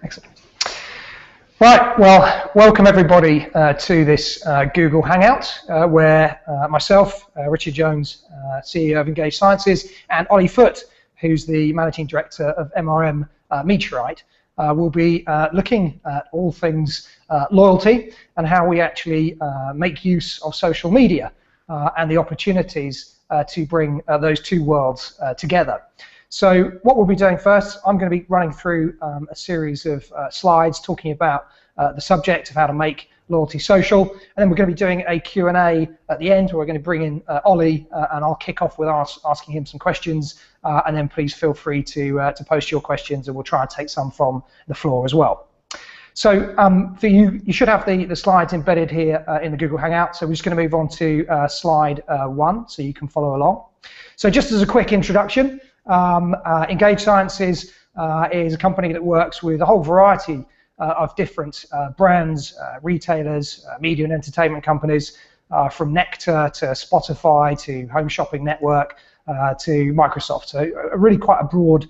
Excellent. Right, well, welcome everybody to this Google Hangout, where myself, Richard Jones, CEO of EngageSciences, and Olly Foot, who's the Managing Director of MRM Meteorite, will be looking at all things loyalty and how we actually make use of social media and the opportunities to bring those two worlds together. So what we'll be doing first, I'm going to be running through a series of slides talking about the subject of how to make loyalty social, and then we're going to be doing a Q&A at the end where we're going to bring in Olly, and I'll kick off with asking him some questions, and then please feel free to post your questions and we'll try and take some from the floor as well. So for you should have the slides embedded here in the Google Hangout, so we're just going to move on to slide 1 so you can follow along. So just as a quick introduction, EngageSciences is a company that works with a whole variety of different brands, retailers, media and entertainment companies, from Nectar to Spotify to Home Shopping Network to Microsoft. So really quite a broad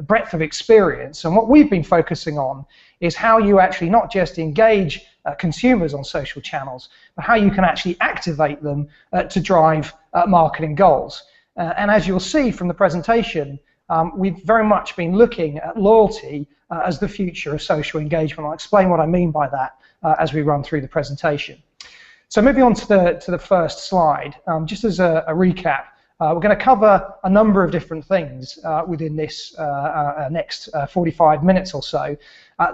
breadth of experience. And what we've been focusing on is how you actually not just engage consumers on social channels, but how you can actually activate them to drive marketing goals. And as you'll see from the presentation, we've very much been looking at loyalty as the future of social engagement. I'll explain what I mean by that as we run through the presentation. So moving on to the first slide, just as a recap, we're going to cover a number of different things within this next 45 minutes or so.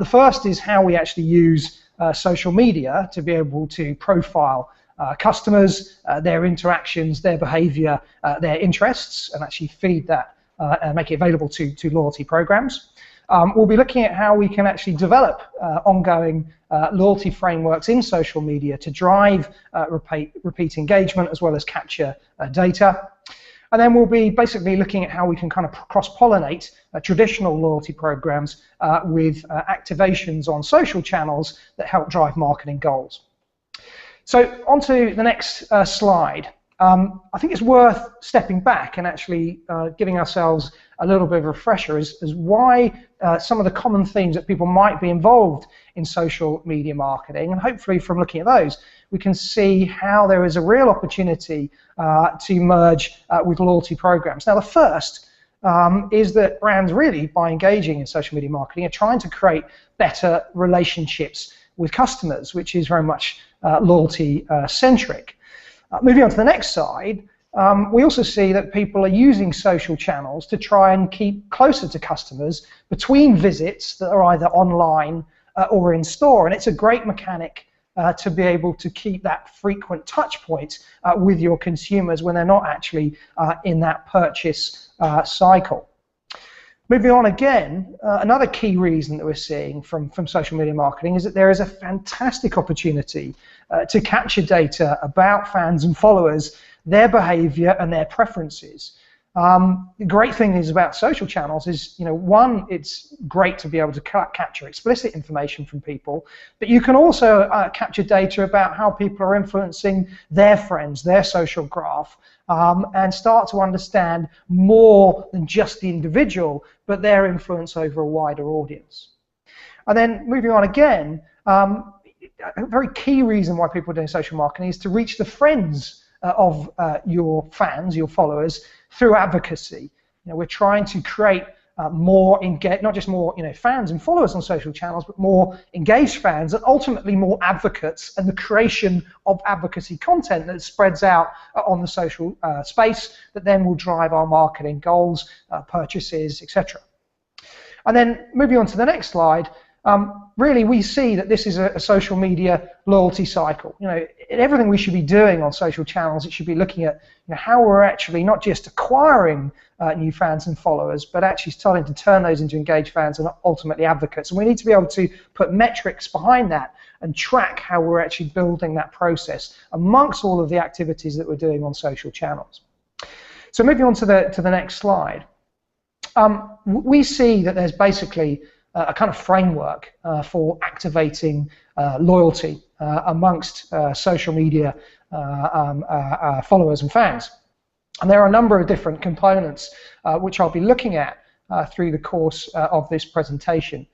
The first is how we actually use social media to be able to profile customers, their interactions, their behavior, their interests, and actually feed that and make it available to loyalty programs. We'll be looking at how we can actually develop ongoing loyalty frameworks in social media to drive repeat engagement as well as capture data. And then we'll be basically looking at how we can kind of cross-pollinate traditional loyalty programs with activations on social channels that help drive marketing goals. So on to the next slide. I think it's worth stepping back and actually giving ourselves a little bit of a refresher as why some of the common themes that people might be involved in social media marketing, and hopefully from looking at those we can see how there is a real opportunity to merge with loyalty programs. Now the first is that brands really, by engaging in social media marketing, are trying to create better relationships with customers, which is very much loyalty centric. Moving on to the next slide, we also see that people are using social channels to try and keep closer to customers between visits that are either online or in store, and it's a great mechanic to be able to keep that frequent touch point with your consumers when they're not actually in that purchase cycle. Moving on again, another key reason that we're seeing from social media marketing is that there is a fantastic opportunity to capture data about fans and followers, their behavior and their preferences. The great thing is about social channels is, one, it's great to be able to capture explicit information from people, but you can also capture data about how people are influencing their friends, their social graph, and start to understand more than just the individual, but their influence over a wider audience. And then moving on again, a very key reason why people are doing social marketing is to reach the friends of your fans, your followers, through advocacy. We're trying to create more engaged, not just more fans and followers on social channels, but more engaged fans and ultimately more advocates, and the creation of advocacy content that spreads out on the social space that then will drive our marketing goals, purchases, etc. And then moving on to the next slide, really we see that this is a social media loyalty cycle. In everything we should be doing on social channels, it should be looking at how we're actually not just acquiring new fans and followers, but actually starting to turn those into engaged fans and ultimately advocates. And we need to be able to put metrics behind that and track how we're actually building that process amongst all of the activities that we're doing on social channels. So moving on to the next slide, we see that there's basically a kind of framework for activating loyalty amongst social media followers and fans. And there are a number of different components which I'll be looking at through the course of this presentation.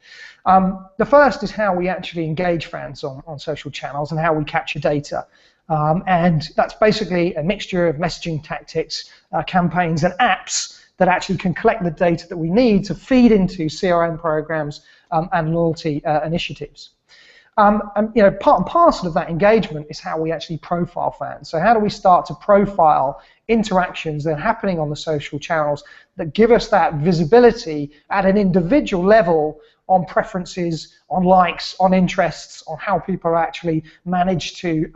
The first is how we actually engage fans on social channels and how we capture data. And that's basically a mixture of messaging tactics, campaigns, and apps that actually can collect the data that we need to feed into CRM programs and loyalty initiatives. And part and parcel of that engagement is how we actually profile fans. So how do we start to profile interactions that are happening on the social channels that give us that visibility at an individual level on preferences, on likes, on interests, on how people actually manage to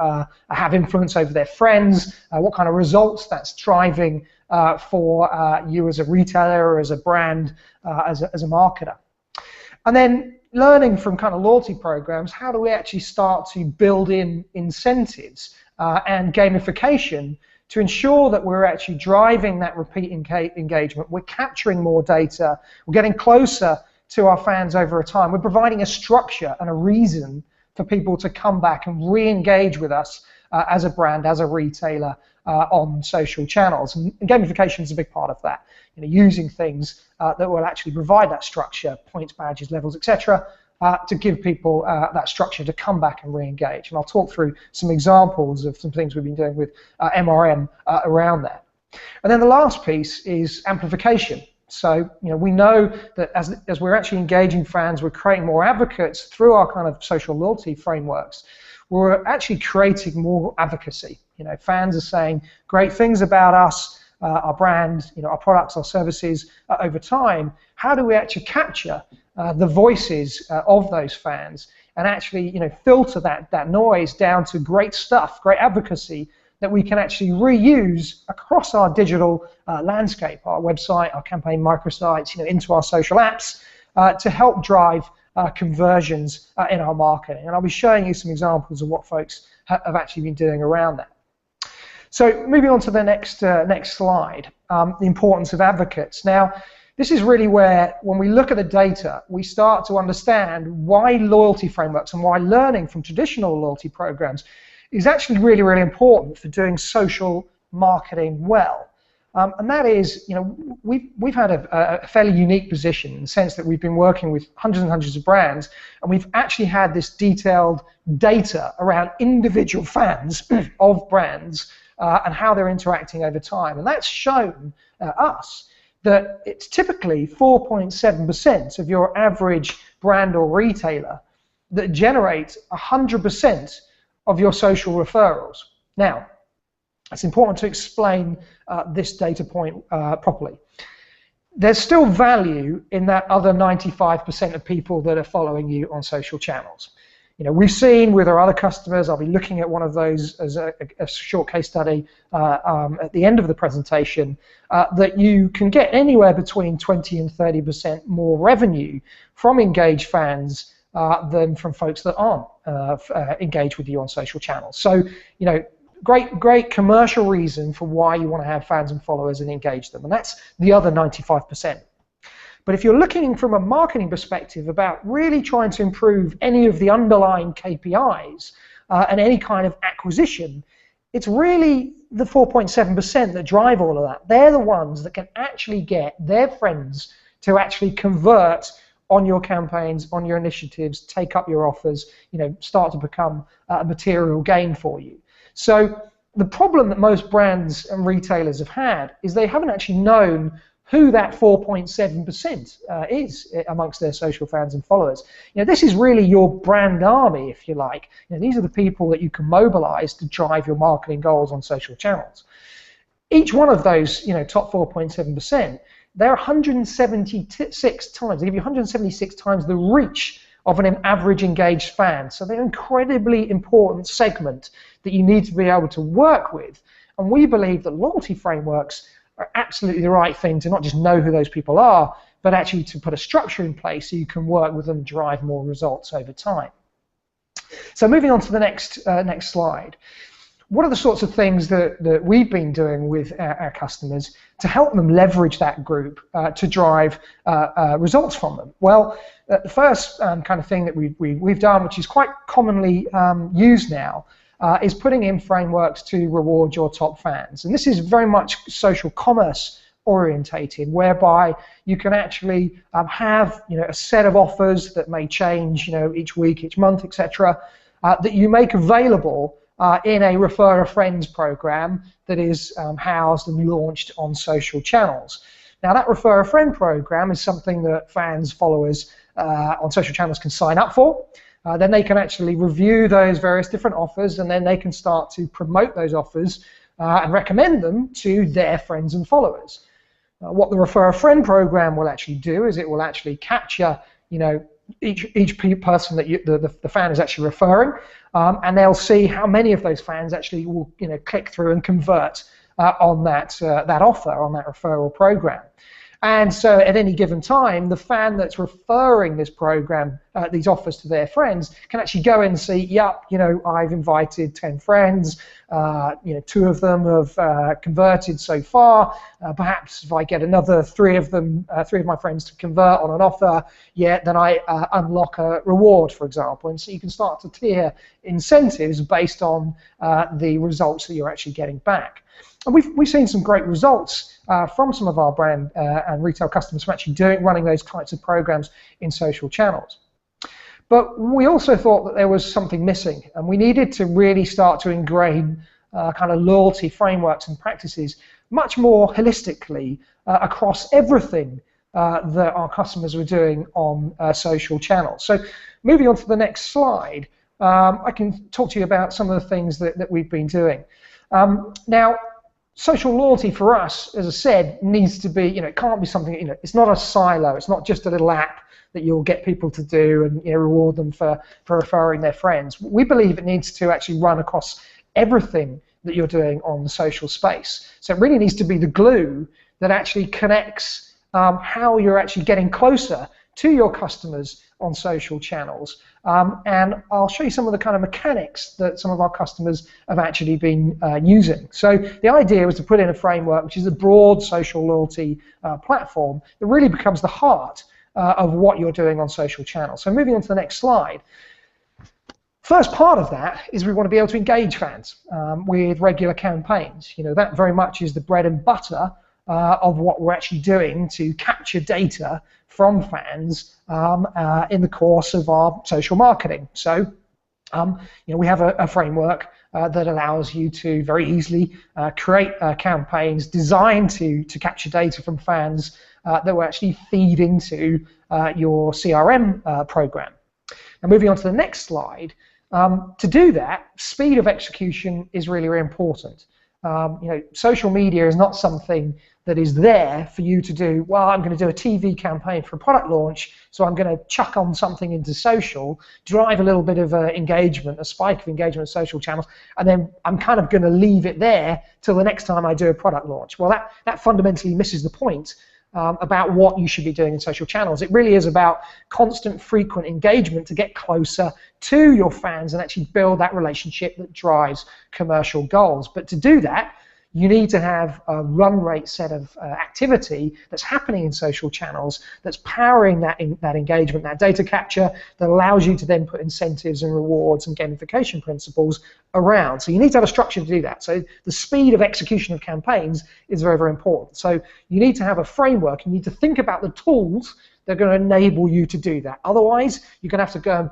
have influence over their friends, what kind of results that's driving for you as a retailer or as a brand, as a marketer. And then learning from kind of loyalty programs, how do we actually start to build in incentives and gamification to ensure that we're actually driving that repeat engagement, we're capturing more data, we're getting closer to our fans over a time, we're providing a structure and a reason for people to come back and re-engage with us as a brand, as a retailer on social channels. And gamification is a big part of that. Using things that will actually provide that structure, points, badges, levels, etc., to give people that structure to come back and re-engage. And I'll talk through some examples of some things we've been doing with MRM around that. And then the last piece is amplification. So we know that as we're actually engaging fans, we're creating more advocates through our kind of social loyalty frameworks. We're actually creating more advocacy. Fans are saying great things about us, our brand, our products, our services over time. How do we actually capture the voices of those fans and actually filter that noise down to great stuff, great advocacy that we can actually reuse across our digital landscape, our website, our campaign microsites, into our social apps to help drive conversions in our marketing. And I'll be showing you some examples of what folks have actually been doing around that. So moving on to the next slide, the importance of advocates. Now, this is really where, when we look at the data, we start to understand why loyalty frameworks and why learning from traditional loyalty programs is actually really, really important for doing social marketing well. And that is, we've had a fairly unique position in the sense that we've been working with hundreds and hundreds of brands, and we've actually had this detailed data around individual fans of brands and how they're interacting over time. And that's shown us that it's typically 4.7% of your average brand or retailer that generates 100% of your social referrals. Now, it's important to explain this data point properly. There's still value in that other 95% of people that are following you on social channels. We've seen with our other customers, I'll be looking at one of those as a short case study at the end of the presentation, that you can get anywhere between 20 and 30% more revenue from engaged fans than from folks that aren't engaged with you on social channels. So, great commercial reason for why you want to have fans and followers and engage them, and that's the other 95%. But if you're looking from a marketing perspective about really trying to improve any of the underlying KPIs and any kind of acquisition, it's really the 4.7% that drive all of that. They're the ones that can actually get their friends to actually convert on your campaigns, on your initiatives, take up your offers, start to become a material gain for you. So the problem that most brands and retailers have had is they haven't actually known who that 4.7% is amongst their social fans and followers. This is really your brand army, if you like. These are the people that you can mobilize to drive your marketing goals on social channels. Each one of those, top 4.7%, they're 176 times. They give you 176 times the reach of an average engaged fan. So they're an incredibly important segment that you need to be able to work with. And we believe that loyalty frameworks are absolutely the right thing to not just know who those people are, but actually to put a structure in place so you can work with them and drive more results over time. So moving on to the next slide. What are the sorts of things that we've been doing with our customers to help them leverage that group to drive results from them? Well, the first kind of thing that we've done, which is quite commonly used now, is putting in frameworks to reward your top fans. And this is very much social commerce orientated, whereby you can actually have a set of offers that may change each week, each month, etc., that you make available in a refer a friends program that is housed and launched on social channels. Now that refer a friend program is something that fans, followers on social channels can sign up for. Then they can actually review those various different offers, and then they can start to promote those offers and recommend them to their friends and followers. What the refer a friend program will actually do is it will actually capture each person that the fan is actually referring, and they'll see how many of those fans actually will click through and convert on that offer, on that referral program. And so at any given time, the fan that's referring this program, these offers to their friends, can actually go in and see, yep, I've invited 10 friends, 2 of them have converted so far. Perhaps if I get another 3 of my friends to convert on an offer, then I unlock a reward, for example. And so you can start to tier incentives based on the results that you're actually getting back. And we've seen some great results from some of our brand and retail customers from actually running those types of programs in social channels. But we also thought that there was something missing, and we needed to really start to ingrain kind of loyalty frameworks and practices much more holistically across everything that our customers were doing on social channels. So moving on to the next slide, I can talk to you about some of the things that we've been doing. Now, social loyalty for us, as I said, needs to be, it can't be something, it's not a silo, it's not just a little app that you'll get people to do and reward them for referring their friends. We believe it needs to actually run across everything that you're doing on the social space. So it really needs to be the glue that actually connects how you're actually getting closer to your customers on social channels. And I'll show you some of the kind of mechanics that some of our customers have actually been using. So the idea was to put in a framework which is a broad social loyalty platform that really becomes the heart of what you're doing on social channels. So moving on to the next slide. First part of that is we want to be able to engage fans with regular campaigns. That very much is the bread and butter of what we're actually doing to capture data from fans in the course of our social marketing. So we have a framework that allows you to very easily create campaigns designed to capture data from fans that will actually feed into your CRM program. Now moving on to the next slide, to do that, speed of execution is really, really important. Social media is not something that is there for you to do, well, I'm going to do a TV campaign for a product launch, so I'm going to chuck on something into social, drive a little bit of engagement, a spike of engagement in social channels, and then I'm kind of going to leave it there till the next time I do a product launch. Well, that fundamentally misses the point about what you should be doing in social channels. It really is about constant, frequent engagement to get closer to your fans and actually build that relationship that drives commercial goals. But to do that, you need to have a run rate set of activity that's happening in social channels that's powering that engagement, that data capture that allows you to then put incentives and rewards and gamification principles around. So you need to have a structure to do that. So the speed of execution of campaigns is very, very important. So you need to have a framework. You need to think about the tools that are going to enable you to do that. Otherwise, you're going to have to go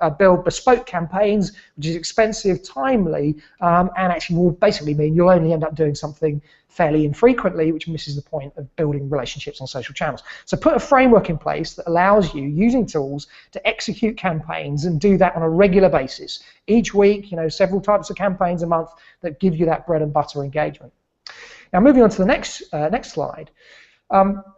and build bespoke campaigns, which is expensive, timely, and actually will basically mean you'll only end up doing something fairly infrequently, which misses the point of building relationships on social channels. So put a framework in place that allows you, using tools, to execute campaigns and do that on a regular basis. Each week, several types of campaigns a month that give you that bread and butter engagement. Now, moving on to the next slide.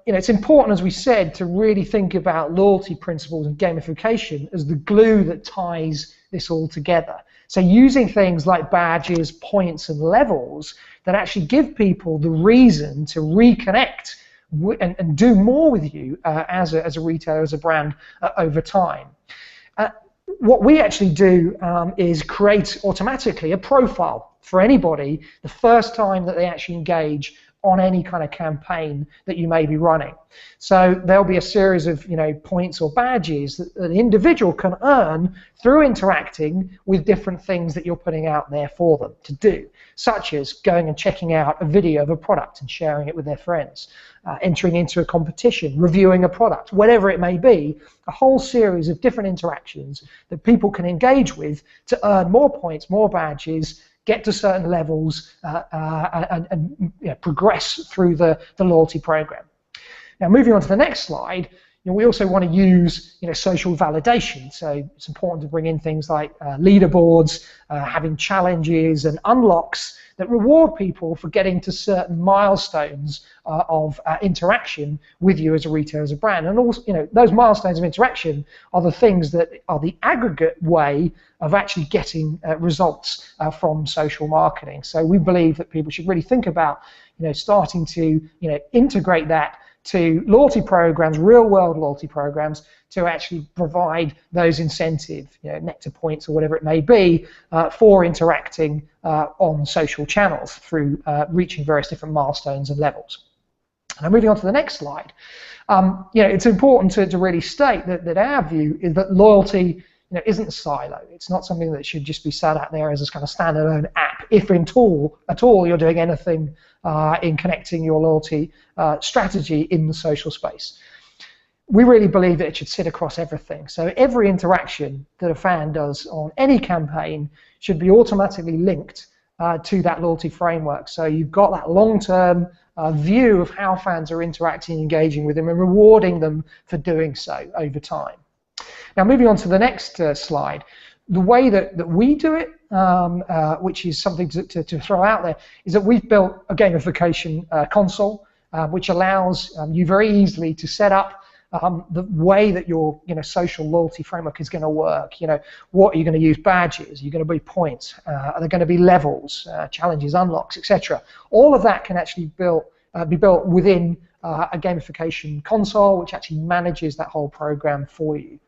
It's important, as we said, to really think about loyalty principles and gamification as the glue that ties this all together. So using things like badges, points, and levels that actually give people the reason to reconnect and do more with you as a retailer, as a brand over time. What we actually do is create automatically a profile for anybody the first time that they actually engage on any kind of campaign that you may be running. So there'll be a series of points or badges that an individual can earn through interacting with different things that you're putting out there for them to do, such as going and checking out a video of a product and sharing it with their friends, entering into a competition, reviewing a product, whatever it may be, a whole series of different interactions that people can engage with to earn more points, more badges, get to certain levels, and progress through the loyalty program. Now, moving on to the next slide, we also want to use social validation. So it's important to bring in things like leaderboards, having challenges and unlocks that reward people for getting to certain milestones of interaction with you as a retailer, as a brand. And also, those milestones of interaction are the things that are the aggregate way of actually getting results from social marketing. So we believe that people should really think about starting to integrate that to loyalty programs, real-world loyalty programs, to actually provide those incentive, nectar points or whatever it may be, for interacting on social channels through reaching various different milestones and levels. Now, moving on to the next slide, it's important to really state that our view is that loyalty isn't a silo. It's not something that should just be sat out there as a kind of standalone app, if at all you're doing anything in connecting your loyalty strategy in the social space. We really believe that it should sit across everything. So every interaction that a fan does on any campaign should be automatically linked to that loyalty framework. So you've got that long-term view of how fans are interacting, engaging with them, and rewarding them for doing so over time. Now, moving on to the next slide, the way that we do it, which is something to throw out there, is that we've built a gamification console, which allows you very easily to set up the way that your social loyalty framework is going to work. What are you going to use? Badges? Are you going to be points? Are there going to be levels, challenges, unlocks, etc.? All of that can actually be built within a gamification console, which actually manages that whole program for you.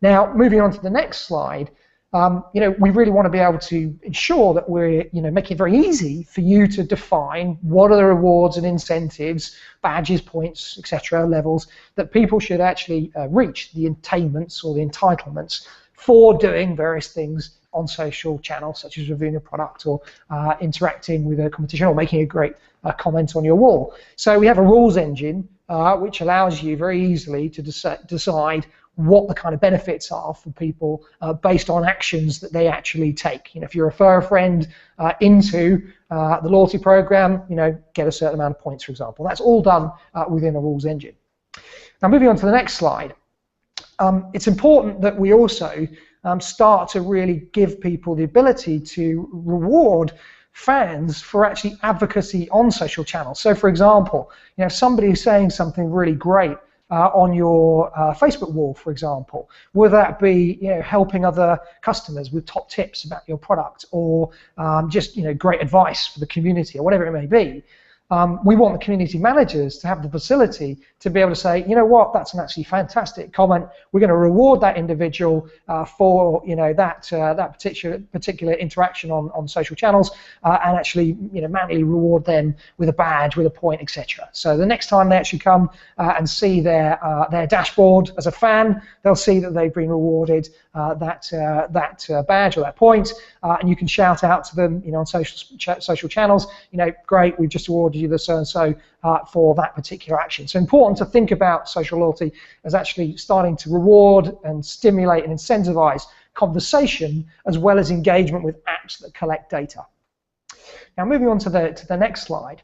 Now, moving on to the next slide, we really want to be able to ensure that we're making it very easy for you to define what are the rewards and incentives, badges, points, etc., levels that people should actually reach, the attainments or the entitlements for doing various things on social channels, such as reviewing a product or interacting with a competition or making a great comment on your wall. So we have a rules engine which allows you very easily to decide what the kind of benefits are for people based on actions that they actually take. If you refer a friend into the loyalty program, get a certain amount of points, for example. That's all done within a rules engine. Now, moving on to the next slide, it's important that we also start to really give people the ability to reward fans for actually advocacy on social channels. So, for example, if somebody is saying something really great on your Facebook wall, for example, whether that be helping other customers with top tips about your product, or just great advice for the community, or whatever it may be. We want the community managers to have the facility to be able to say, what, that's an actually fantastic comment. We're going to reward that individual for that particular interaction on social channels, and actually manually reward them with a badge, with a point, etc. So the next time they actually come and see their dashboard as a fan, they'll see that they've been rewarded that badge or that point, and you can shout out to them on social channels, great, we've just awarded you the so-and-so for that particular action. So important to think about social loyalty as actually starting to reward and stimulate and incentivize conversation as well as engagement with apps that collect data. Now, moving on to the next slide.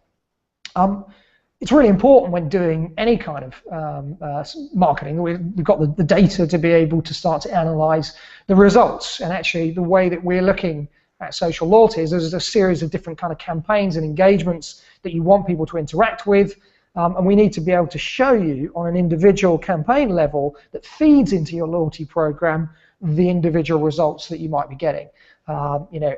It's really important when doing any kind of marketing. We've got the data to be able to start to analyze the results, and actually the way that we're looking at social loyalty is there's a series of different kind of campaigns and engagements that you want people to interact with, and we need to be able to show you on an individual campaign level that feeds into your loyalty program the individual results that you might be getting. You know,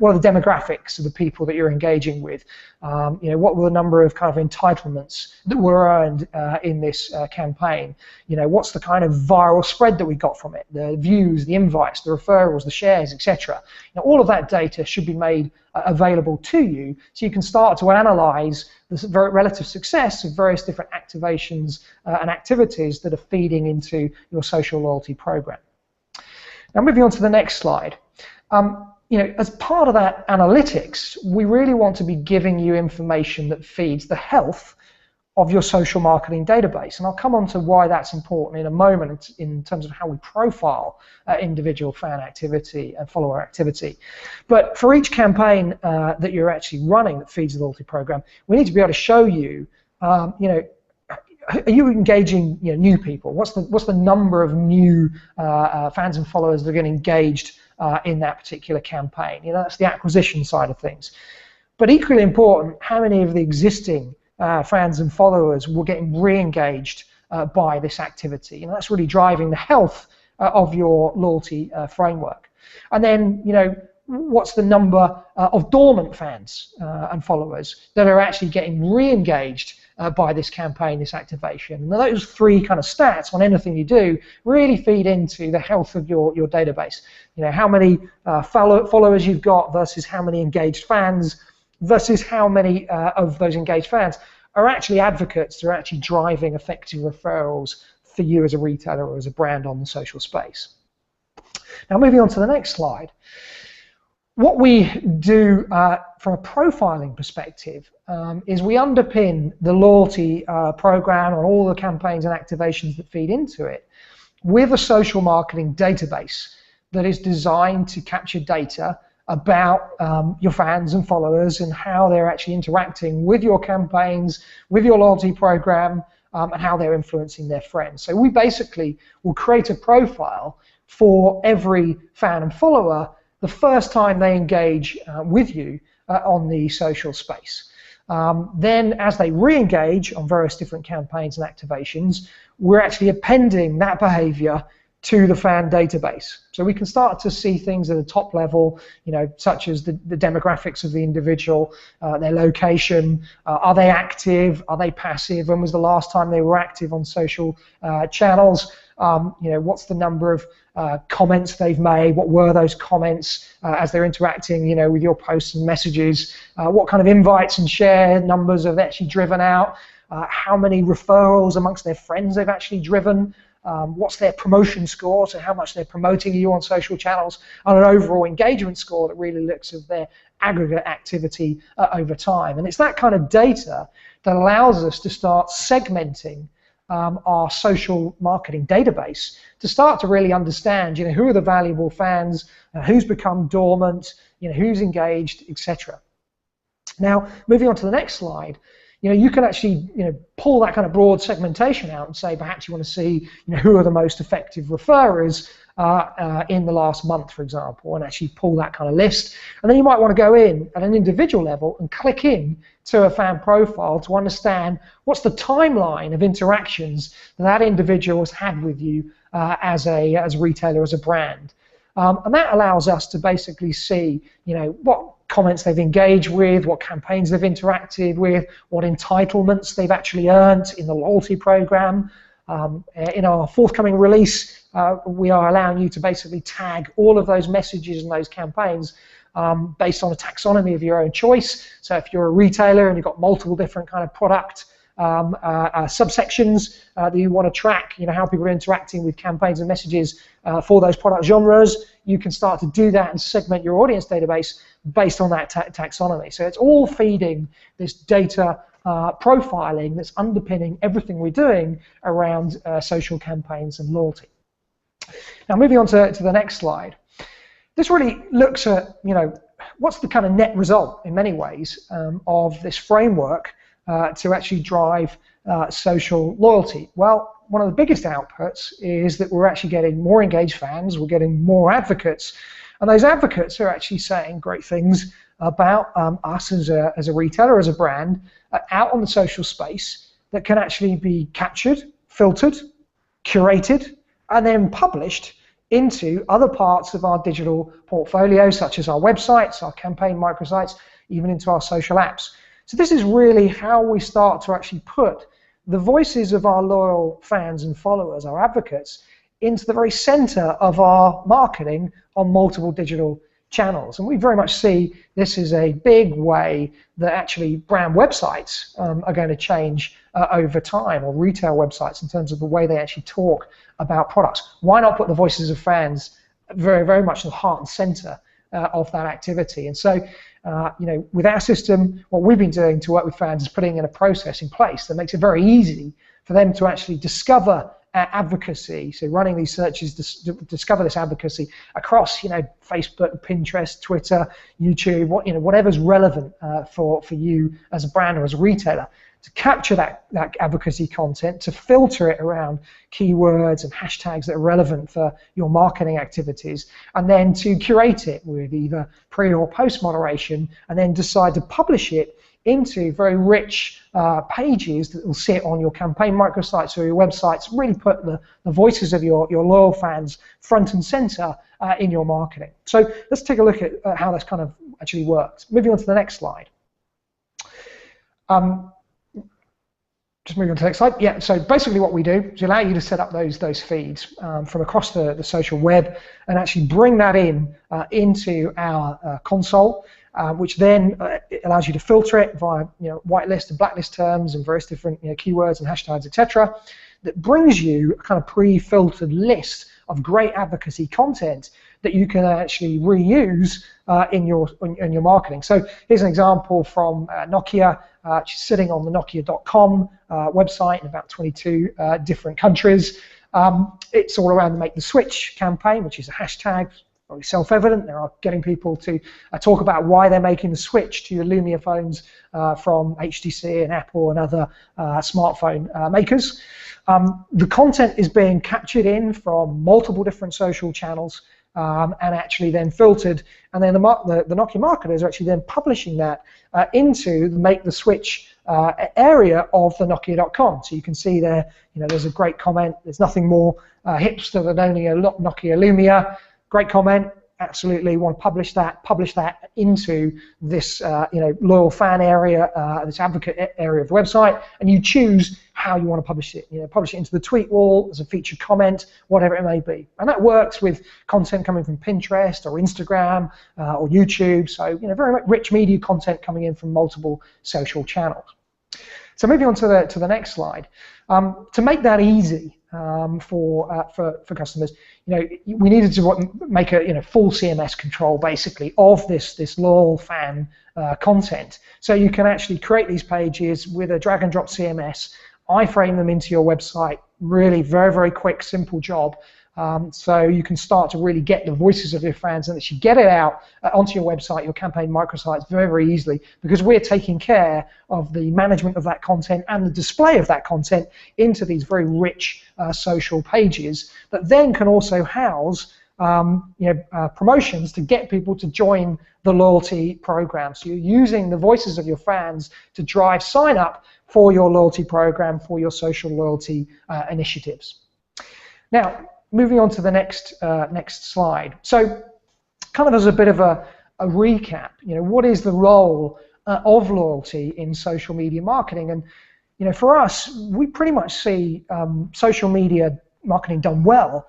what are the demographics of the people that you're engaging with? You know, what were the number of kind of entitlements that were earned in this campaign? You know, what's the kind of viral spread that we got from it? The views, the invites, the referrals, the shares, etc. Now, all of that data should be made available to you, so you can start to analyze the relative success of various different activations and activities that are feeding into your social loyalty program. Now, moving on to the next slide. You know, as part of that analytics, we really want to be giving you information that feeds the health of your social marketing database. And I'll come on to why that's important in a moment in terms of how we profile individual fan activity and follower activity. But for each campaign that you're actually running that feeds the loyalty program, we need to be able to show you, you know, are you engaging, you know, new people? What's the number of new fans and followers that are getting engaged in that particular campaign? You know, that's the acquisition side of things. But equally important, how many of the existing fans and followers were getting re-engaged by this activity? You know, that's really driving the health of your loyalty framework. And then, you know, what's the number of dormant fans and followers that are actually getting re-engaged by this campaign, this activation? And those three kind of stats on anything you do really feed into the health of your database. You know, how many followers you've got versus how many engaged fans versus how many of those engaged fans are actually advocates, they're actually driving effective referrals for you as a retailer or as a brand on the social space. Now, moving on to the next slide. What we do from a profiling perspective is we underpin the loyalty program and all the campaigns and activations that feed into it with a social marketing database that is designed to capture data about your fans and followers and how they're actually interacting with your campaigns, with your loyalty program, and how they're influencing their friends. So we basically will create a profile for every fan and follower the first time they engage with you on the social space. Then as they re-engage on various different campaigns and activations, we're actually appending that behavior to the fan database. So we can start to see things at a top level, you know, such as the demographics of the individual, their location, are they active, are they passive, when was the last time they were active on social channels, you know, what's the number of comments they've made, what were those comments as they're interacting, you know, with your posts and messages, what kind of invites and share numbers have actually driven out, how many referrals amongst their friends they've actually driven, what's their promotion score, so how much they're promoting you on social channels, and an overall engagement score that really looks at their aggregate activity over time. And it's that kind of data that allows us to start segmenting our social marketing database to start to really understand, you know, who are the valuable fans, who's become dormant, you know, who's engaged, etc. Now, moving on to the next slide, you know, you can actually, you know, pull that kind of broad segmentation out and say perhaps you want to see, you know, who are the most effective referrers in the last month, for example, and actually pull that kind of list. And then you might want to go in at an individual level and click in to a fan profile to understand what's the timeline of interactions that individual has had with you as a retailer, as a brand. And that allows us to basically see, you know, what comments they've engaged with, what campaigns they've interacted with, what entitlements they've actually earned in the loyalty program. In our forthcoming release, we are allowing you to basically tag all of those messages and those campaigns based on a taxonomy of your own choice. So if you're a retailer and you've got multiple different kind of product subsections that you want to track, you know, how people are interacting with campaigns and messages for those product genres, you can start to do that and segment your audience database based on that taxonomy. So it's all feeding this data profiling that's underpinning everything we're doing around social campaigns and loyalty. Now, moving on to the next slide. This really looks at, you know, what's the kind of net result in many ways of this framework to actually drive social loyalty. Well, one of the biggest outputs is that we're actually getting more engaged fans, we're getting more advocates, and those advocates are actually saying great things about us as a retailer, as a brand, out on the social space that can actually be captured, filtered, curated, and then published into other parts of our digital portfolio, such as our websites, our campaign microsites, even into our social apps. So this is really how we start to actually put the voices of our loyal fans and followers, our advocates, into the very center of our marketing on multiple digital channels. And we very much see this is a big way that actually brand websites are going to change over time, or retail websites, in terms of the way they actually talk about products. Why not put the voices of fans very, very much in the heart and center of that activity? And so, with our system, what we've been doing to work with fans is putting in a process in place that makes it very easy for them to actually discover advocacy. So running these searches to discover this advocacy across, Facebook, Pinterest, Twitter, YouTube, whatever's relevant for you as a brand or as a retailer, to capture that advocacy content, to filter it around keywords and hashtags that are relevant for your marketing activities, and then to curate it with either pre or post moderation, and then decide to publish it into very rich pages that will sit on your campaign microsites or your websites, really put the voices of your loyal fans front and center in your marketing. So let's take a look at how this kind of actually works. Moving on to the next slide. Just moving on to the next slide. Yeah, so basically what we do is allow you to set up those feeds from across the social web and actually bring that into our console, which then allows you to filter it via whitelist and blacklist terms and various different keywords and hashtags, etc. That brings you a kind of pre-filtered list of great advocacy content that you can actually reuse in your marketing. So here's an example from Nokia, which is sitting on the Nokia.com website in about 22 different countries. It's all around the Make the Switch campaign, which is a hashtag. Very self-evident. They are getting people to talk about why they're making the switch to your Lumia phones from HTC and Apple and other smartphone makers. The content is being captured in from multiple different social channels and actually then filtered, and then the Nokia marketers are actually then publishing that into the Make the Switch area of the Nokia.com. So you can see there, there's a great comment. There's nothing more hipster than owning a Nokia Lumia. Great comment. Absolutely want to publish that into this loyal fan area, this advocate area of the website, and you choose how you want to publish it. Publish it into the tweet wall as a featured comment, whatever it may be. And that works with content coming from Pinterest or Instagram or YouTube. So very rich media content coming in from multiple social channels. So moving on to the next slide. To make that easy for customers, we needed to make a full CMS control basically of this loyal fan content. So you can actually create these pages with a drag and drop CMS, iframe them into your website. Really very, very quick, simple job. So you can start to really get the voices of your fans and actually get it out onto your website, your campaign microsites very, very easily, because we're taking care of the management of that content and the display of that content into these very rich social pages that then can also house promotions to get people to join the loyalty program. So you're using the voices of your fans to drive sign up for your loyalty program, for your social loyalty initiatives. Now, moving on to the next slide. So, kind of as a bit of a recap, what is the role of loyalty in social media marketing? And for us, we pretty much see social media marketing done well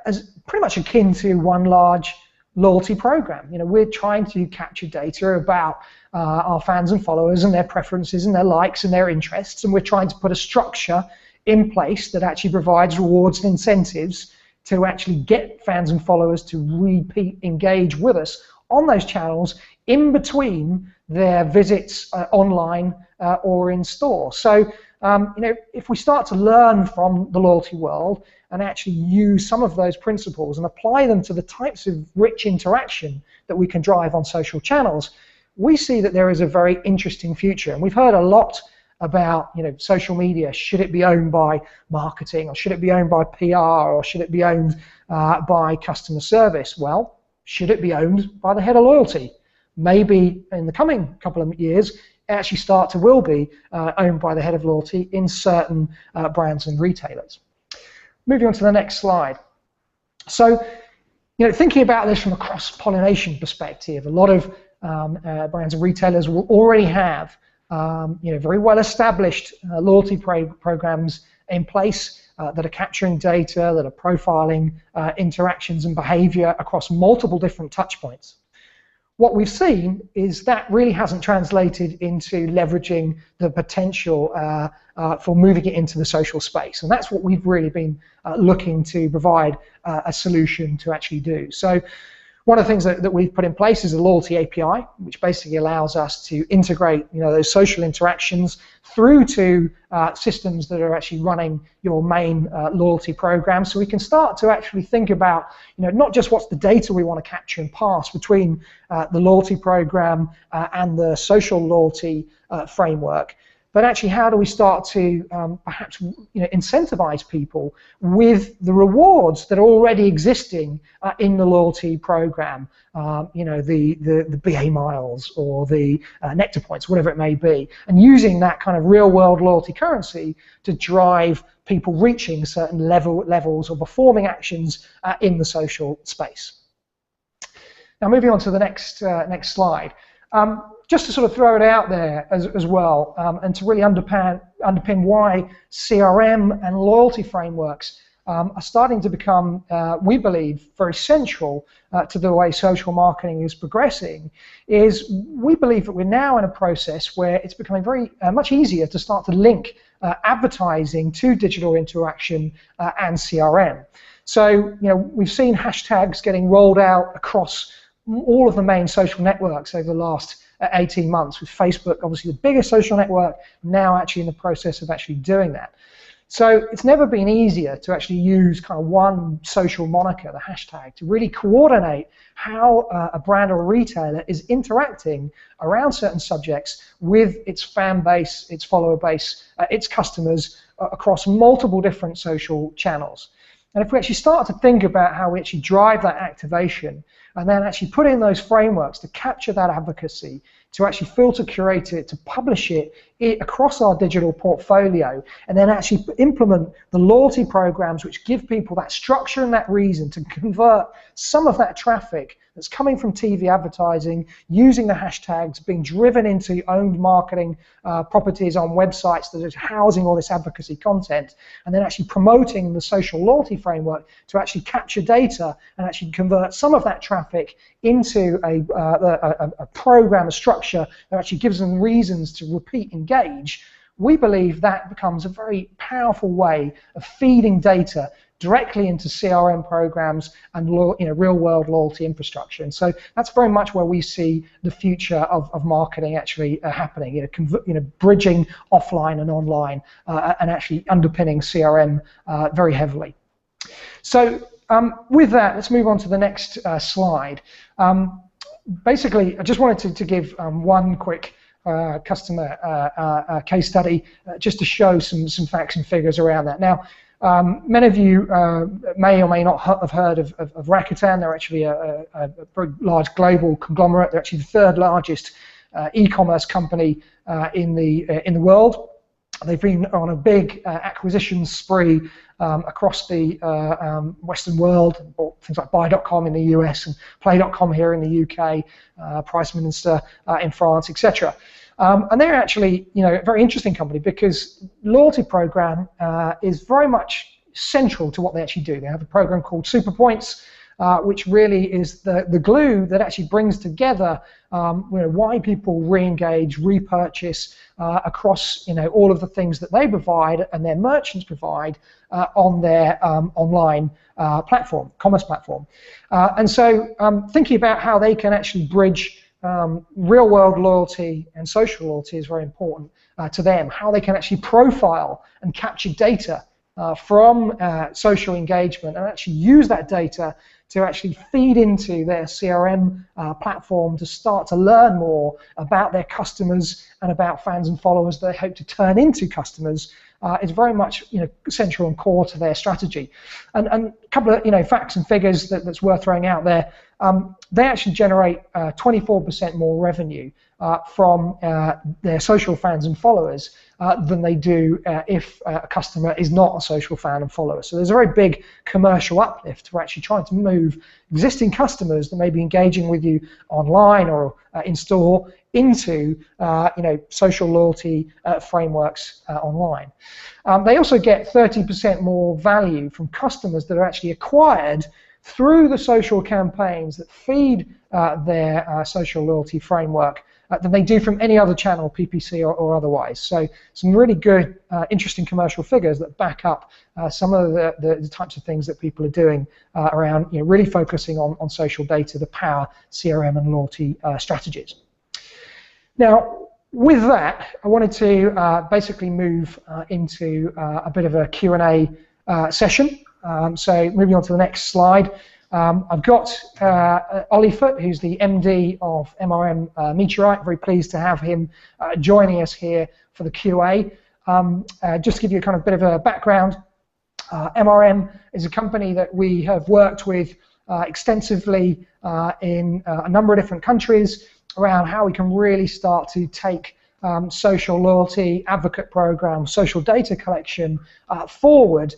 as pretty much akin to one large loyalty program. We're trying to capture data about our fans and followers and their preferences and their likes and their interests, and we're trying to put a structure in place that actually provides rewards and incentives to actually get fans and followers to repeat engage with us on those channels in between their visits online or in store. So if we start to learn from the loyalty world and actually use some of those principles and apply them to the types of rich interaction that we can drive on social channels, we see that there is a very interesting future. And we've heard a lot about social media. Should it be owned by marketing, or should it be owned by PR, or should it be owned by customer service? Well, should it be owned by the head of loyalty? Maybe in the coming couple of years it actually will be owned by the head of loyalty in certain brands and retailers. Moving on to the next slide. So, thinking about this from a cross-pollination perspective, a lot of brands and retailers will already have very well-established loyalty programs in place that are capturing data, that are profiling interactions and behavior across multiple different touch points. What we've seen is that really hasn't translated into leveraging the potential for moving it into the social space, and that's what we've really been looking to provide a solution to actually do. So one of the things that we've put in place is a loyalty API, which basically allows us to integrate those social interactions through to systems that are actually running your main loyalty program. So we can start to actually think about not just what's the data we want to capture and pass between the loyalty program and the social loyalty framework, but actually how do we start to perhaps incentivize people with the rewards that are already existing in the loyalty program, the BA miles or the Nectar points, whatever it may be, and using that kind of real world loyalty currency to drive people reaching certain levels or performing actions in the social space. Now moving on to the next slide. Just to sort of throw it out there as well, and to really underpin why CRM and loyalty frameworks are starting to become, we believe, very central to the way social marketing is progressing, is we believe that we're now in a process where it's becoming very much easier to start to link advertising to digital interaction and CRM. So we've seen hashtags getting rolled out across all of the main social networks over the last 18 months, with Facebook, obviously the biggest social network, now actually in the process of actually doing that. So it's never been easier to actually use kind of one social moniker, the hashtag, to really coordinate how a brand or a retailer is interacting around certain subjects with its fan base, its follower base, its customers across multiple different social channels. And if we actually start to think about how we actually drive that activation and then actually put in those frameworks to capture that advocacy, to actually filter, curate it, to publish it across our digital portfolio, and then actually implement the loyalty programs which give people that structure and that reason to convert some of that traffic that's coming from TV advertising, using the hashtags, being driven into owned marketing properties on websites that are housing all this advocacy content, and then actually promoting the social loyalty framework to actually capture data and actually convert some of that traffic into a program, a structure that actually gives them reasons to repeat engage. We believe that becomes a very powerful way of feeding data directly into CRM programs and real-world loyalty infrastructure. And so that's very much where we see the future of marketing actually happening. Bridging offline and online and actually underpinning CRM very heavily. So with that, let's move on to the next slide. Basically, I just wanted to give one quick customer case study just to show some facts and figures around that. Now, many of you may or may not have heard of Rakuten. They're actually a very large global conglomerate. They're actually the third largest e-commerce company in the world. They've been on a big acquisition spree across the Western world, bought things like Buy.com in the US and Play.com here in the UK, Priceminister in France, etc. And they're actually, a very interesting company because loyalty program is very much central to what they actually do. They have a program called Super Points, which really is the glue that actually brings together why people re-engage, repurchase across all of the things that they provide and their merchants provide on their online platform, commerce platform. And so thinking about how they can actually bridge real-world loyalty and social loyalty is very important to them. How they can actually profile and capture data from social engagement and actually use that data to actually feed into their CRM platform to start to learn more about their customers and about fans and followers they hope to turn into customers is very much central and core to their strategy. And a couple of facts and figures that's worth throwing out there. they actually generate 24% more revenue from their social fans and followers than they do if a customer is not a social fan and follower. So there's a very big commercial uplift for actually trying to move existing customers that may be engaging with you online or in store into social loyalty frameworks online. They also get 30% more value from customers that are actually acquired through the social campaigns that feed their social loyalty framework than they do from any other channel, PPC or otherwise. So some really good, interesting commercial figures that back up some of the types of things that people are doing around really focusing on social data, the power CRM and loyalty strategies. Now, with that, I wanted to basically move into a bit of a Q&A session. So moving on to the next slide, I've got Olly Foot, who's the MD of MRM Meteorite. Very pleased to have him joining us here for the QA. Just to give you a kind of bit of a background, MRM is a company that we have worked with extensively in a number of different countries around how we can really start to take social loyalty, advocate program, social data collection forward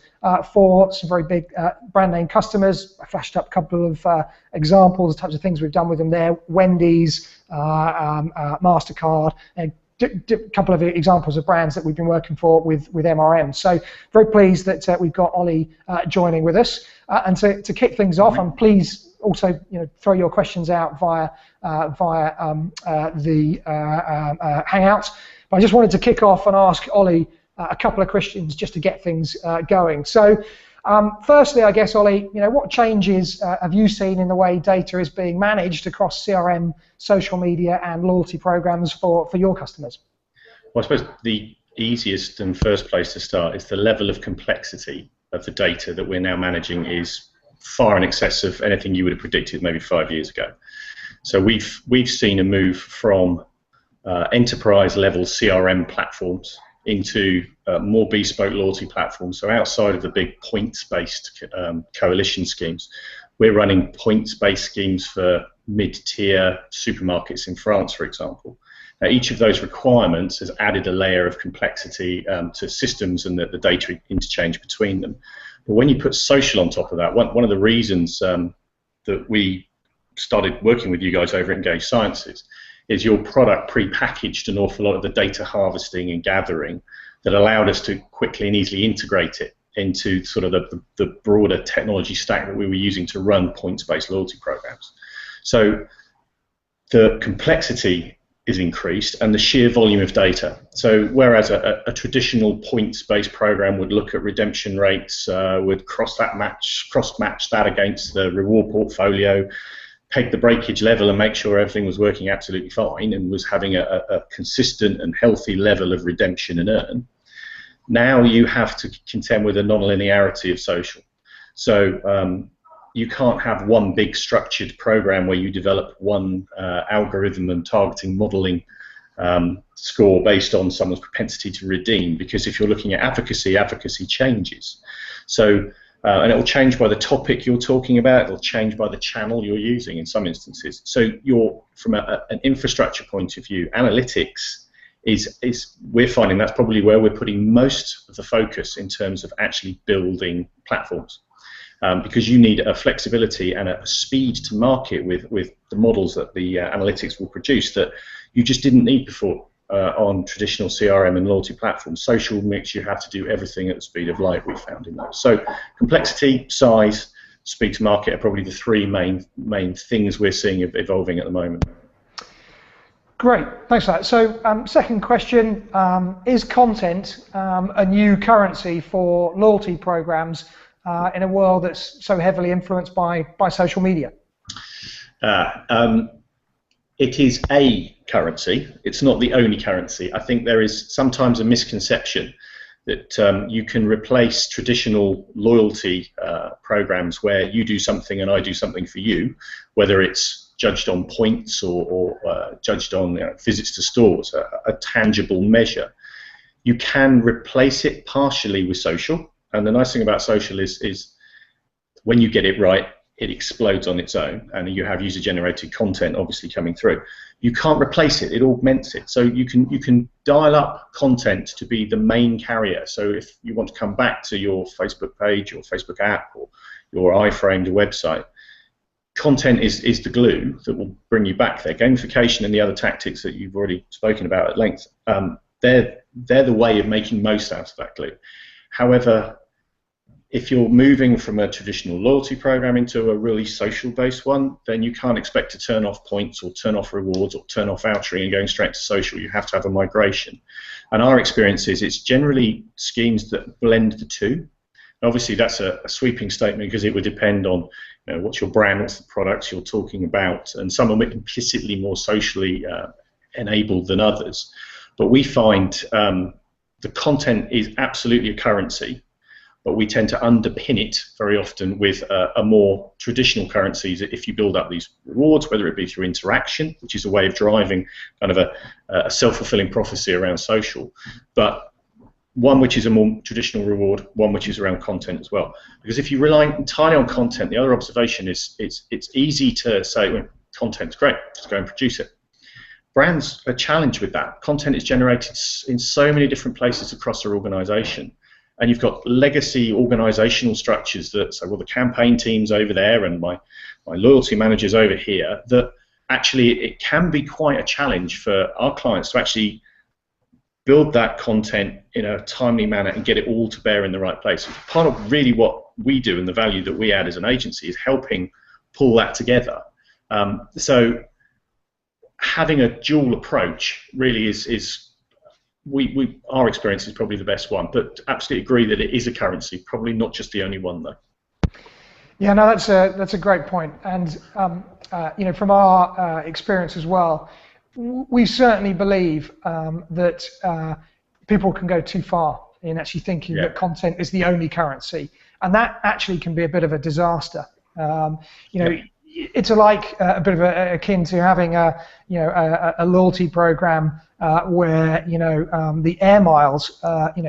for some very big brand name customers. I flashed up a couple of examples, the types of things we've done with them there: Wendy's, MasterCard, and a couple of examples of brands that we've been working for with MRM. So very pleased that we've got Olly joining with us. And to kick things off, I'm pleased also throw your questions out via the Hangout. But I just wanted to kick off and ask Olly a couple of questions just to get things going. So firstly, I guess, Olly, what changes have you seen in the way data is being managed across CRM, social media, and loyalty programs for your customers? Well, I suppose the easiest and first place to start is the level of complexity of the data that we're now managing is far in excess of anything you would have predicted maybe 5 years ago. So we've seen a move from enterprise-level CRM platforms into more bespoke loyalty platforms. So outside of the big points-based coalition schemes, we're running points-based schemes for mid-tier supermarkets in France, for example. Now, each of those requirements has added a layer of complexity to systems and the data interchange between them. But when you put social on top of that, one of the reasons that we started working with you guys over at EngageSciences is your product pre-packaged an awful lot of the data harvesting and gathering that allowed us to quickly and easily integrate it into sort of the broader technology stack that we were using to run points-based loyalty programs. So the complexity is increased and the sheer volume of data. So whereas a traditional points-based program would look at redemption rates, would cross-match that against the reward portfolio, peg the breakage level and make sure everything was working absolutely fine and was having a consistent and healthy level of redemption and earn, now you have to contend with a non-linearity of social. So you can't have one big structured program where you develop one algorithm and targeting modeling score based on someone's propensity to redeem, because if you're looking at advocacy, advocacy changes. So and it will change by the topic you're talking about, it will change by the channel you're using in some instances. So you're, from an infrastructure point of view, analytics we're finding that's probably where we're putting most of the focus in terms of actually building platforms. Because you need a flexibility and a speed to market with the models that the analytics will produce that you just didn't need before on traditional CRM and loyalty platforms. Social makes you have to do everything at the speed of light, we found in those. So complexity, size, speed to market are probably the three main things we're seeing evolving at the moment. Great, thanks for that. So second question, is content a new currency for loyalty programs in a world that's so heavily influenced by social media? It is a currency. It's not the only currency. I think there is sometimes a misconception that you can replace traditional loyalty programs where you do something and I do something for you, whether it's judged on points or judged on visits to stores, a tangible measure. You can replace it partially with social. And the nice thing about social is when you get it right, it explodes on its own, and you have user-generated content obviously coming through. You can't replace it; it augments it. So you can dial up content to be the main carrier. So if you want to come back to your Facebook page or Facebook app or your iframed website, content is the glue that will bring you back there. Gamification and the other tactics that you've already spoken about at length, they're the way of making most out of that glue. However, if you're moving from a traditional loyalty program into a really social-based one, then you can't expect to turn off points or turn off rewards or turn off outreach and going straight to social. You have to have a migration. And our experience is it's generally schemes that blend the two. Obviously, that's a sweeping statement because it would depend on what's your brand, what's the products you're talking about, and some are implicitly more socially enabled than others. But we find the content is absolutely a currency, but we tend to underpin it very often with a more traditional currencies if you build up these rewards, whether it be through interaction, which is a way of driving kind of a self-fulfilling prophecy around social, but one which is a more traditional reward, one which is around content as well. Because if you rely entirely on content, the other observation is it's easy to say, well, content's great, just go and produce it. Brands are challenged with that. Content is generated in so many different places across their organization. And you've got legacy organizational structures that say, well, the campaign team's over there and my loyalty manager's over here, that actually it can be quite a challenge for our clients to actually build that content in a timely manner and get it all to bear in the right place. Part of really what we do and the value that we add as an agency is helping pull that together. So having a dual approach really is our experience is probably the best one, but absolutely agree that it is a currency, probably not just the only one though. Yeah, no, that's a great point, and from our experience as well, we certainly believe that people can go too far in actually thinking that content is the only currency, and that actually can be a bit of a disaster. It's like a bit of akin to having a loyalty program where the air miles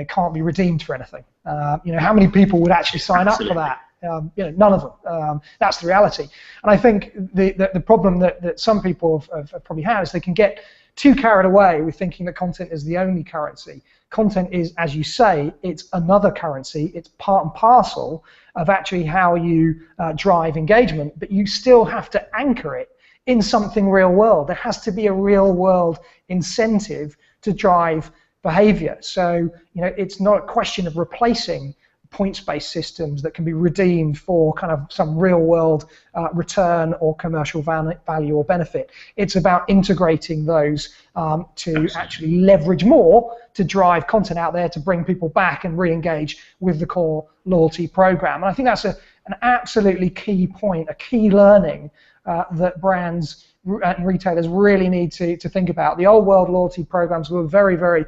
can't be redeemed for anything. How many people would actually sign up for that? None of them. That's the reality. And I think the problem that some people have probably had is they can get too carried away with thinking that content is the only currency. Content is, as you say, it's another currency. It's part and parcel of actually how you drive engagement, but you still have to anchor it in something real world. There has to be a real world incentive to drive behavior. So it's not a question of replacing points-based systems that can be redeemed for kind of some real-world return or commercial value or benefit. It's about integrating those to actually leverage more to drive content out there to bring people back and re-engage with the core loyalty program. And I think that's an absolutely key point, a key learning that brands and retailers really need to think about. The old world loyalty programs were very, very,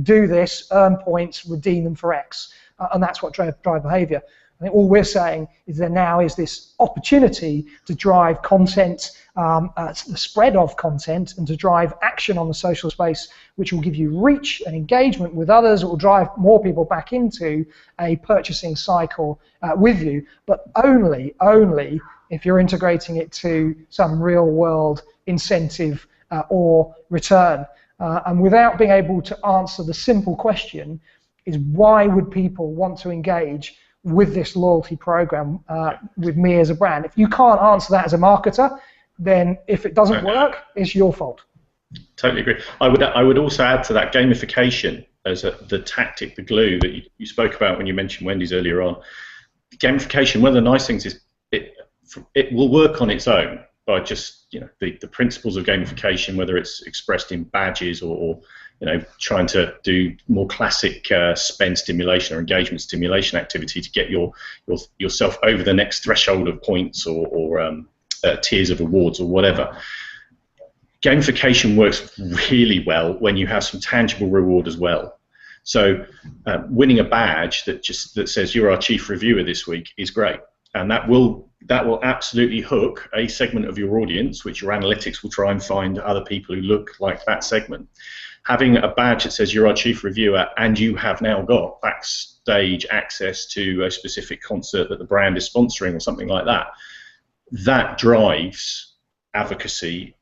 do this, earn points, redeem them for X. And that's what drive behavior. I think all we're saying is there now is this opportunity to drive content, the spread of content, and to drive action on the social space, which will give you reach and engagement with others. It will drive more people back into a purchasing cycle with you, but only if you're integrating it to some real world incentive or return. And without being able to answer the simple question, is why would people want to engage with this loyalty program with me as a brand? If you can't answer that as a marketer, then if it doesn't work, it's your fault. Totally agree. I would also add to that gamification as the tactic, the glue that you spoke about when you mentioned Wendy's earlier on. Gamification, one of the nice things is it will work on its own by just the principles of gamification, whether it's expressed in badges or trying to do more classic spend stimulation or engagement stimulation activity to get yourself over the next threshold of points or tiers of rewards or whatever. Gamification works really well when you have some tangible reward as well. So winning a badge that says you're our chief reviewer this week is great, and that will absolutely hook a segment of your audience, which your analytics will try and find other people who look like that segment. Having a badge that says you're our chief reviewer and you have now got backstage access to a specific concert that the brand is sponsoring or something like that, that drives advocacy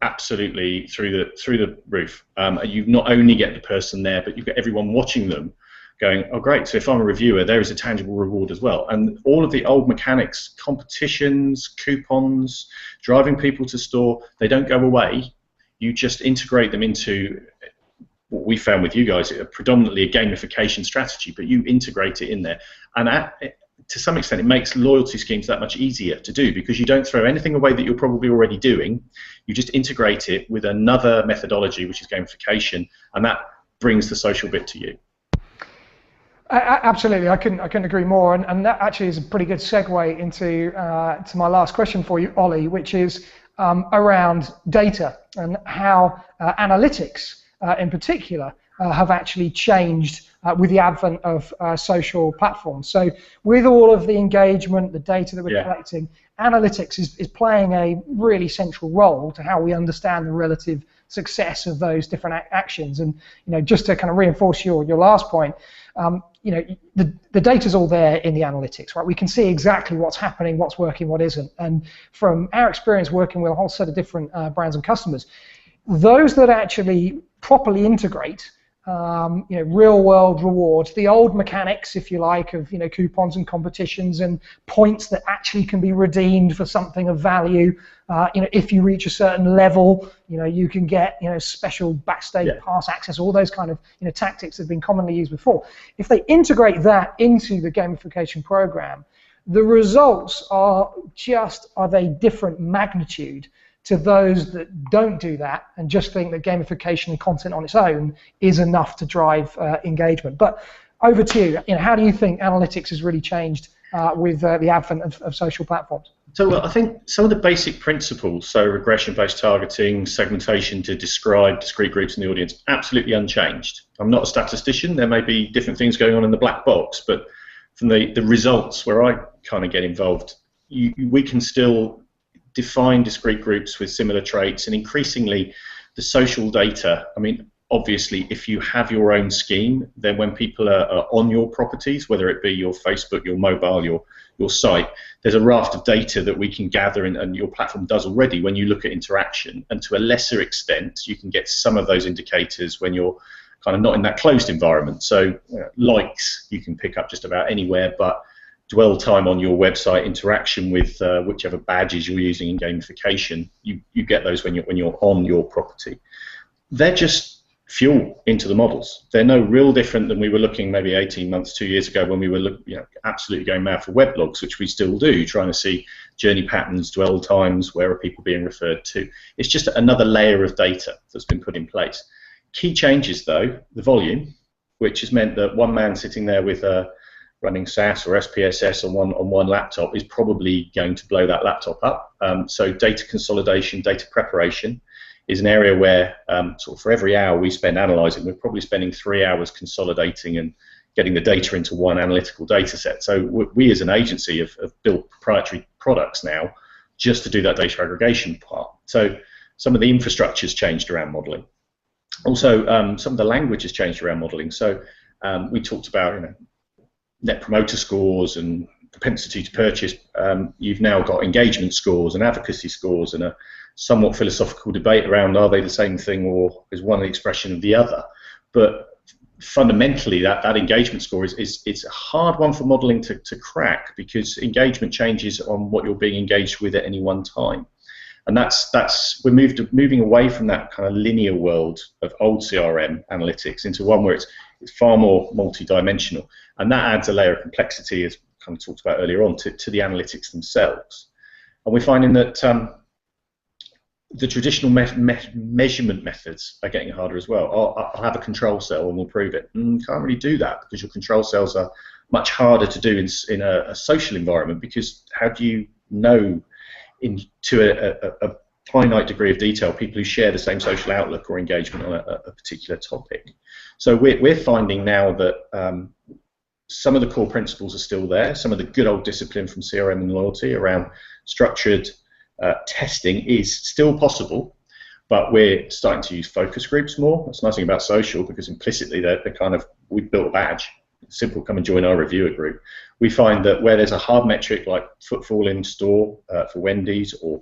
absolutely through the roof. You not only get the person there, but you've got everyone watching them going, oh great, so if I'm a reviewer, there is a tangible reward as well. And all of the old mechanics, competitions, coupons, driving people to store, they don't go away. You just integrate them into what we found with you guys, predominantly a gamification strategy, but you integrate it in there. And to some extent, it makes loyalty schemes that much easier to do, because you don't throw anything away that you're probably already doing. You just integrate it with another methodology, which is gamification, and that brings the social bit to you. Absolutely, I couldn't agree more, and that actually is a pretty good segue into to my last question for you, Ollie, which is around data and how analytics in particular have actually changed with the advent of social platforms. So with all of the engagement, the data that we're collecting, analytics is playing a really central role to how we understand the relative success of those different actions. And just to kind of reinforce your last point, the data's all there in the analytics, right? We can see exactly what's happening, what's working, what isn't. And from our experience working with a whole set of different brands and customers, those that actually properly integrate real-world rewards, the old mechanics, if you like, of coupons and competitions and points that actually can be redeemed for something of value. If you reach a certain level, you can get special backstage pass access. All those kind of tactics that have been commonly used before. If they integrate that into the gamification program, the results are they different magnitude to those that don't do that and just think that gamification and content on its own is enough to drive engagement. But over to you. How do you think analytics has really changed with the advent of social platforms? So I think some of the basic principles, so regression-based targeting, segmentation to describe discrete groups in the audience, absolutely unchanged. I'm not a statistician. There may be different things going on in the black box, but from the results where I kind of get involved, we can still define discrete groups with similar traits, and increasingly the social data. I mean, obviously, if you have your own scheme, then when people are on your properties, whether it be your Facebook, your mobile, your site, there's a raft of data that we can gather, and your platform does already when you look at interaction. And to a lesser extent, you can get some of those indicators when you're kind of not in that closed environment. So likes you can pick up just about anywhere, but dwell time on your website, interaction with whichever badges you're using in gamification, you get those when you're on your property. They're just fuel into the models. They're no real different than we were looking maybe 18 months, 2 years ago when we were absolutely going mad for weblogs, which we still do, trying to see journey patterns, dwell times, where are people being referred to. It's just another layer of data that's been put in place. Key changes though, the volume, which has meant that one man sitting there with running SAS or SPSS on one laptop is probably going to blow that laptop up. So data consolidation, data preparation is an area where sort of for every hour we spend analysing, we're probably spending 3 hours consolidating and getting the data into one analytical data set. So we as an agency have built proprietary products now just to do that data aggregation part. So some of the infrastructure's changed around modelling. Also, some of the language has changed around modelling. So we talked about net promoter scores and propensity to purchase. You've now got engagement scores and advocacy scores, and a somewhat philosophical debate around are they the same thing or is one the expression of the other. But fundamentally, that engagement score it's a hard one for modelling to crack, because engagement changes on what you're being engaged with at any one time. And we're moving away from that kind of linear world of old CRM analytics into one where it's far more multi-dimensional, and that adds a layer of complexity, as kind of talked about earlier on, to the analytics themselves. And we're finding that the traditional measurement methods are getting harder as well. I'll have a control cell and we'll prove it. Can't really do that, because your control cells are much harder to do in a social environment, because how do you know into a finite degree of detail people who share the same social outlook or engagement on a particular topic? So we're finding now that some of the core principles are still there. Some of the good old discipline from CRM and loyalty around structured testing is still possible, but we're starting to use focus groups more. That's the nice thing about social, because implicitly they're kind of, we built a badge. simple, come and join our reviewer group. We find that where there's a hard metric like footfall in store for Wendy's, or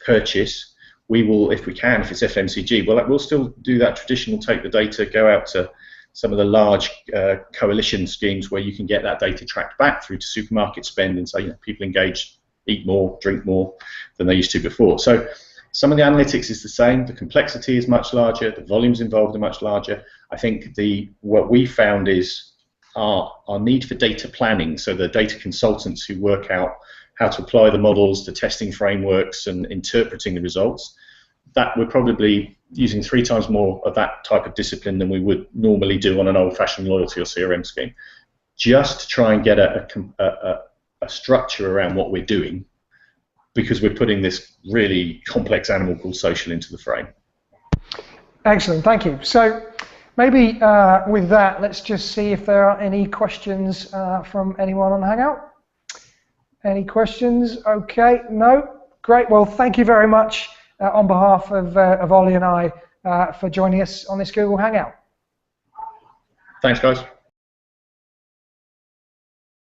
purchase, we will, if we can, if it's FMCG, we'll still do that traditional, take the data, go out to some of the large coalition schemes where you can get that data tracked back through to supermarket spend and say, people engage, eat more, drink more than they used to before. So some of the analytics is the same, the complexity is much larger, the volumes involved are much larger. I think what we found is our need for data planning, so the data consultants who work out how to apply the models, the testing frameworks, and interpreting the results, that we're probably using 3 times more of that type of discipline than we would normally do on an old-fashioned loyalty or CRM scheme, just to try and get a structure around what we're doing, because we're putting this really complex animal called social into the frame. Excellent, thank you. So maybe with that, let's just see if there are any questions from anyone on Hangout. Any questions? Okay, no? Great, well, thank you very much on behalf of Ollie and I for joining us on this Google Hangout. Thanks, guys.